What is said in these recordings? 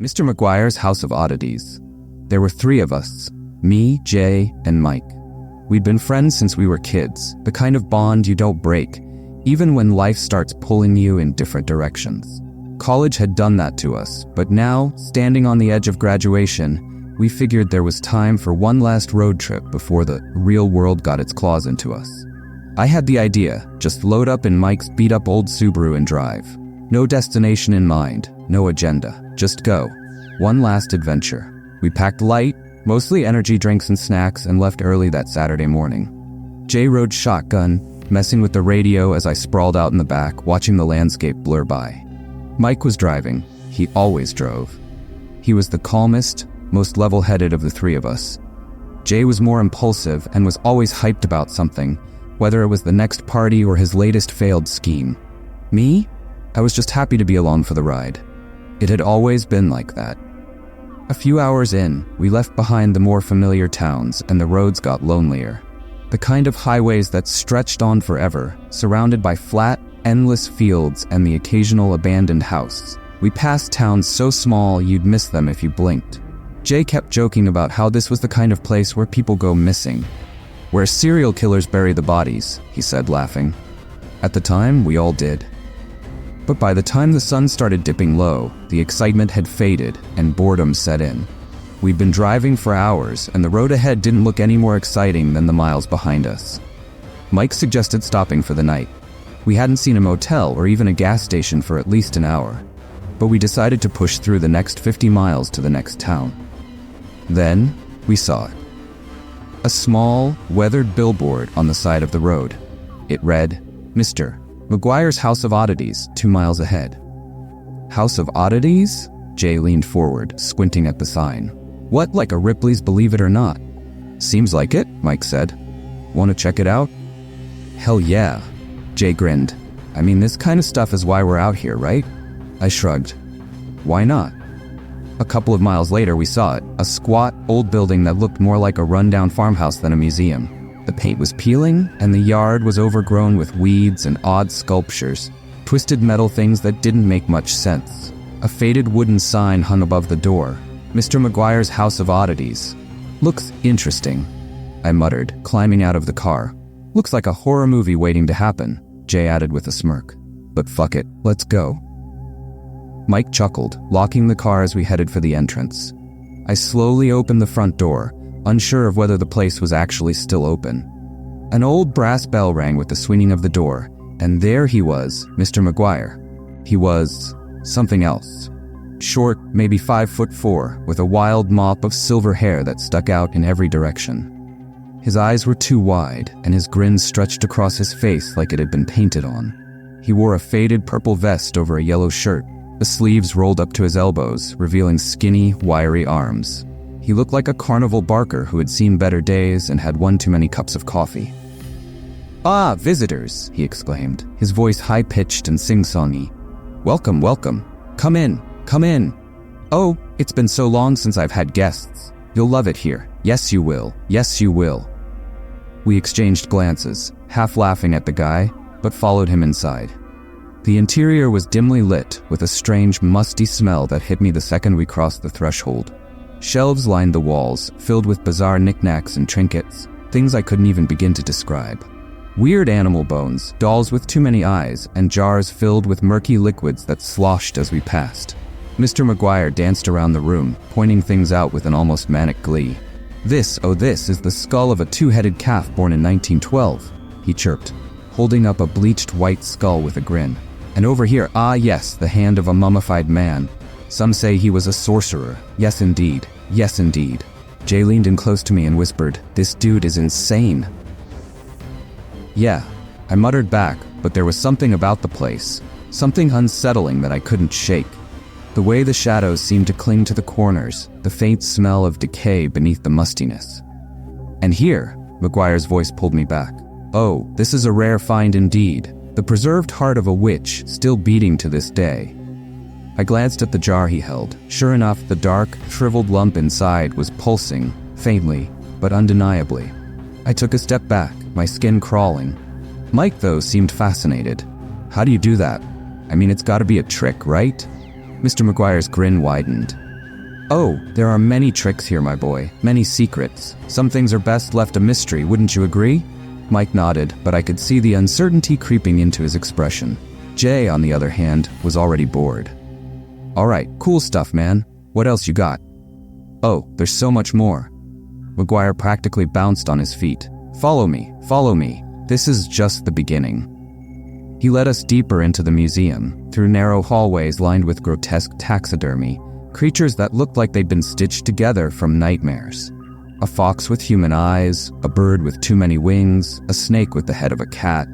Mr. McGuire's House of Oddities. There were 3 of us, me, Jay, and Mike. We'd been friends since we were kids, the kind of bond you don't break, even when life starts pulling you in different directions. College had done that to us, but now, standing on the edge of graduation, we figured there was time for one last road trip before the real world got its claws into us. I had the idea, just load up in Mike's beat-up old Subaru and drive. No destination in mind, no agenda, just go. One last adventure. We packed light, mostly energy drinks and snacks, and left early that Saturday morning. Jay rode shotgun, messing with the radio as I sprawled out in the back, watching the landscape blur by. Mike was driving. He always drove. He was the calmest, most level-headed of the 3 of us. Jay was more impulsive and was always hyped about something, whether it was the next party or his latest failed scheme. Me? I was just happy to be along for the ride. It had always been like that. A few hours in, we left behind the more familiar towns and the roads got lonelier. The kind of highways that stretched on forever, surrounded by flat, endless fields and the occasional abandoned house. We passed towns so small you'd miss them if you blinked. Jay kept joking about how this was the kind of place where people go missing. Where serial killers bury the bodies, he said, laughing. At the time, we all did. But by the time the sun started dipping low, the excitement had faded and boredom set in. We'd been driving for hours, and the road ahead didn't look any more exciting than the miles behind us. Mike suggested stopping for the night. We hadn't seen a motel or even a gas station for at least an hour, but we decided to push through the next 50 miles to the next town. Then, we saw it. A small, weathered billboard on the side of the road. It read, Mr. McGuire's House of Oddities, 2 miles ahead. House of Oddities? Jay leaned forward, squinting at the sign. What, like a Ripley's Believe It or Not? Seems like it, Mike said. Want to check it out? Hell yeah. Jay grinned. I mean, this kind of stuff is why we're out here, right? I shrugged. Why not? A couple of miles later, we saw it, a squat, old building that looked more like a rundown farmhouse than a museum. The paint was peeling, and the yard was overgrown with weeds and odd sculptures, twisted metal things that didn't make much sense. A faded wooden sign hung above the door, Mr. McGuire's House of Oddities. Looks interesting, I muttered, climbing out of the car. Looks like a horror movie waiting to happen, Jay added with a smirk. But fuck it, let's go. Mike chuckled, locking the car as we headed for the entrance. I slowly opened the front door, unsure of whether the place was actually still open. An old brass bell rang with the swinging of the door, and there he was, Mr. McGuire. He was something else. Short, maybe 5'4", with a wild mop of silver hair that stuck out in every direction. His eyes were too wide, and his grin stretched across his face like it had been painted on. He wore a faded purple vest over a yellow shirt, the sleeves rolled up to his elbows, revealing skinny, wiry arms. He looked like a carnival barker who had seen better days and had one too many cups of coffee. "Ah, visitors," he exclaimed, his voice high-pitched and sing-songy. "Welcome, welcome. Come in, come in. Oh, it's been so long since I've had guests. You'll love it here. Yes, you will. Yes, you will." We exchanged glances, half laughing at the guy, but followed him inside. The interior was dimly lit, with a strange, musty smell that hit me the second we crossed the threshold. Shelves lined the walls, filled with bizarre knickknacks and trinkets, things I couldn't even begin to describe. Weird animal bones, dolls with too many eyes, and jars filled with murky liquids that sloshed as we passed. Mr. McGuire danced around the room, pointing things out with an almost manic glee. This is the skull of a 2-headed calf born in 1912, he chirped, holding up a bleached white skull with a grin. And over here, ah yes, the hand of a mummified man. Some say he was a sorcerer. Yes indeed, yes indeed. Jay leaned in close to me and whispered, "This dude is insane." Yeah, I muttered back, but there was something about the place, something unsettling that I couldn't shake. The way the shadows seemed to cling to the corners, the faint smell of decay beneath the mustiness. And here, McGuire's voice pulled me back. Oh, this is a rare find indeed, the preserved heart of a witch still beating to this day. I glanced at the jar he held. Sure enough, the dark, shriveled lump inside was pulsing, faintly, but undeniably. I took a step back, my skin crawling. Mike, though, seemed fascinated. How do you do that? I mean, it's gotta be a trick, right? Mr. McGuire's grin widened. Oh, there are many tricks here, my boy, many secrets. Some things are best left a mystery, wouldn't you agree? Mike nodded, but I could see the uncertainty creeping into his expression. Jay, on the other hand, was already bored. All right, cool stuff, man. What else you got? Oh, there's so much more. McGuire practically bounced on his feet. Follow me, follow me. This is just the beginning. He led us deeper into the museum, through narrow hallways lined with grotesque taxidermy, creatures that looked like they'd been stitched together from nightmares. A fox with human eyes, a bird with too many wings, a snake with the head of a cat.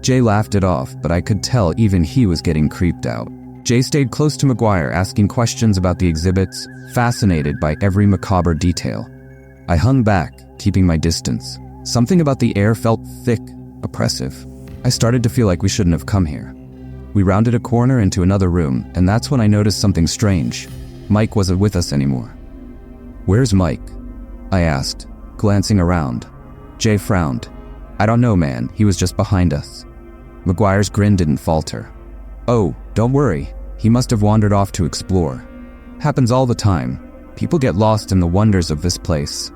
Jay laughed it off, but I could tell even he was getting creeped out. Jay stayed close to McGuire, asking questions about the exhibits, fascinated by every macabre detail. I hung back, keeping my distance. Something about the air felt thick, oppressive. I started to feel like we shouldn't have come here. We rounded a corner into another room, and that's when I noticed something strange. Mike wasn't with us anymore. Where's Mike? I asked, glancing around. Jay frowned. I don't know, man. He was just behind us. McGuire's grin didn't falter. Oh, don't worry. He must have wandered off to explore. Happens all the time. People get lost in the wonders of this place.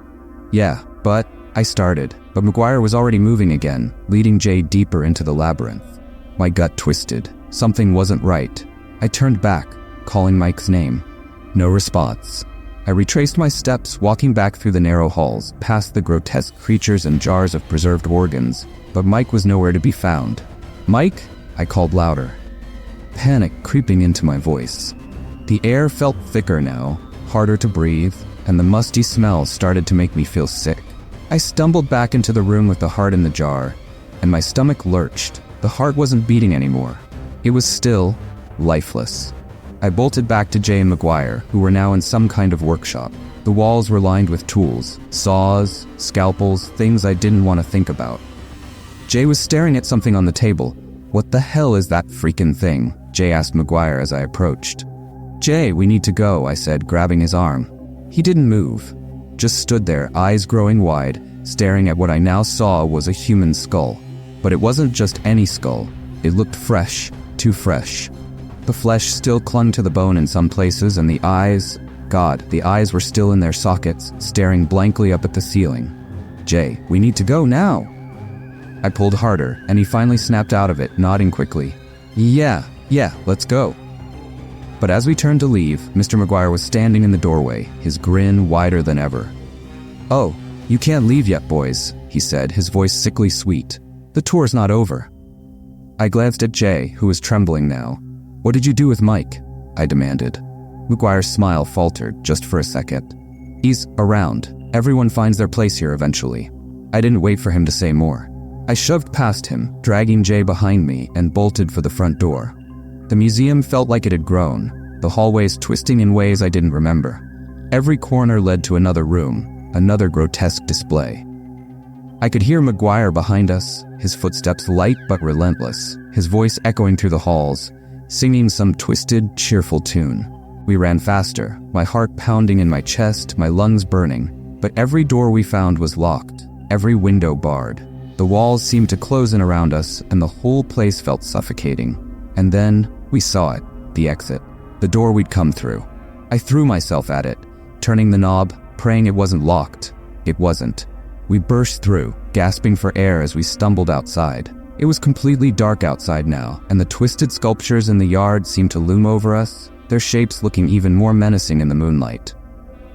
Yeah, but I started. But McGuire was already moving again, leading Jay deeper into the labyrinth. My gut twisted. Something wasn't right. I turned back, calling Mike's name. No response. I retraced my steps, walking back through the narrow halls, past the grotesque creatures and jars of preserved organs, but Mike was nowhere to be found. Mike? I called louder. Panic creeping into my voice. The air felt thicker now, harder to breathe, and the musty smell started to make me feel sick. I stumbled back into the room with the heart in the jar, and my stomach lurched. The heart wasn't beating anymore. It was still, lifeless. I bolted back to Jay and McGuire, who were now in some kind of workshop. The walls were lined with tools, saws, scalpels, things I didn't want to think about. Jay was staring at something on the table. What the hell is that freaking thing? Jay asked McGuire as I approached. Jay, we need to go, I said, grabbing his arm. He didn't move, just stood there, eyes growing wide, staring at what I now saw was a human skull. But it wasn't just any skull. It looked fresh, too fresh. The flesh still clung to the bone in some places, and the eyes, God, the eyes were still in their sockets, staring blankly up at the ceiling. Jay, we need to go now. I pulled harder, and he finally snapped out of it, nodding quickly. Yeah, let's go. But as we turned to leave, Mr. McGuire was standing in the doorway, his grin wider than ever. Oh, you can't leave yet, boys, he said, his voice sickly sweet. The tour's not over. I glanced at Jay, who was trembling now. What did you do with Mike? I demanded. McGuire's smile faltered just for a second. He's around. Everyone finds their place here eventually. I didn't wait for him to say more. I shoved past him, dragging Jay behind me, and bolted for the front door. The museum felt like it had grown, the hallways twisting in ways I didn't remember. Every corner led to another room, another grotesque display. I could hear McGuire behind us, his footsteps light but relentless, his voice echoing through the halls, singing some twisted, cheerful tune. We ran faster, my heart pounding in my chest, my lungs burning. But every door we found was locked, every window barred. The walls seemed to close in around us, and the whole place felt suffocating. And then, we saw it, the exit, the door we'd come through. I threw myself at it, turning the knob, praying it wasn't locked. It wasn't. We burst through, gasping for air as we stumbled outside. It was completely dark outside now, and the twisted sculptures in the yard seemed to loom over us, their shapes looking even more menacing in the moonlight.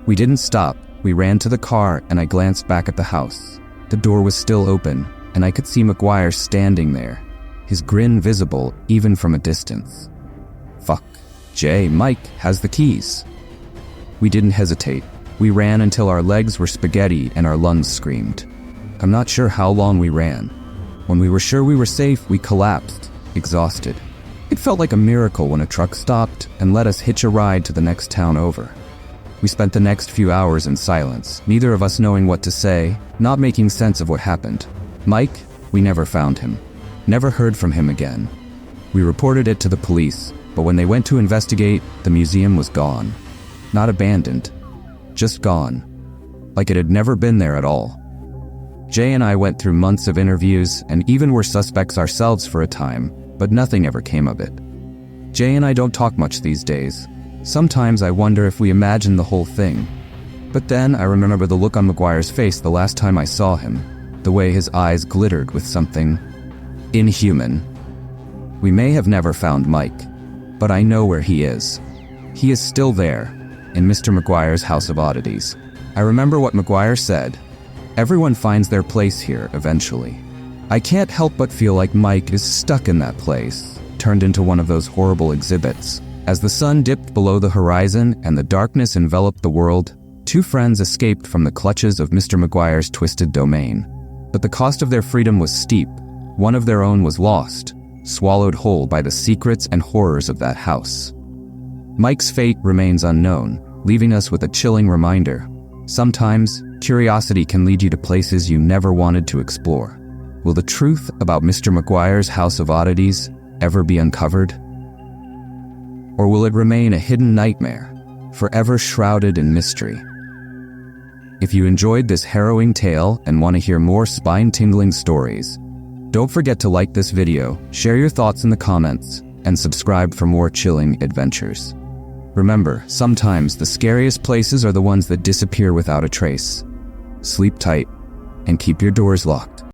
We didn't stop. We ran to the car, and I glanced back at the house. The door was still open, and I could see McGuire standing there, his grin visible even from a distance. Fuck. Jay, Mike has the keys. We didn't hesitate. We ran until our legs were spaghetti and our lungs screamed. I'm not sure how long we ran. When we were sure we were safe, we collapsed, exhausted. It felt like a miracle when a truck stopped and let us hitch a ride to the next town over. We spent the next few hours in silence, neither of us knowing what to say, not making sense of what happened. Mike, we never found him. Never heard from him again. We reported it to the police, but when they went to investigate, the museum was gone. Not abandoned, just gone. Like it had never been there at all. Jay and I went through months of interviews and even were suspects ourselves for a time, but nothing ever came of it. Jay and I don't talk much these days. Sometimes I wonder if we imagined the whole thing. But then I remember the look on McGuire's face the last time I saw him, the way his eyes glittered with something inhuman. We may have never found Mike, but I know where he is. He is still there, in Mr. McGuire's House of Oddities. I remember what McGuire said. Everyone finds their place here eventually. I can't help but feel like Mike is stuck in that place, turned into one of those horrible exhibits. As the sun dipped below the horizon and the darkness enveloped the world, two friends escaped from the clutches of Mr. McGuire's twisted domain. But the cost of their freedom was steep. One of their own was lost, swallowed whole by the secrets and horrors of that house. Mike's fate remains unknown, leaving us with a chilling reminder. Sometimes, curiosity can lead you to places you never wanted to explore. Will the truth about Mr. McGuire's House of Oddities ever be uncovered? Or will it remain a hidden nightmare, forever shrouded in mystery? If you enjoyed this harrowing tale and want to hear more spine-tingling stories, don't forget to like this video, share your thoughts in the comments, and subscribe for more chilling adventures. Remember, sometimes the scariest places are the ones that disappear without a trace. Sleep tight and keep your doors locked.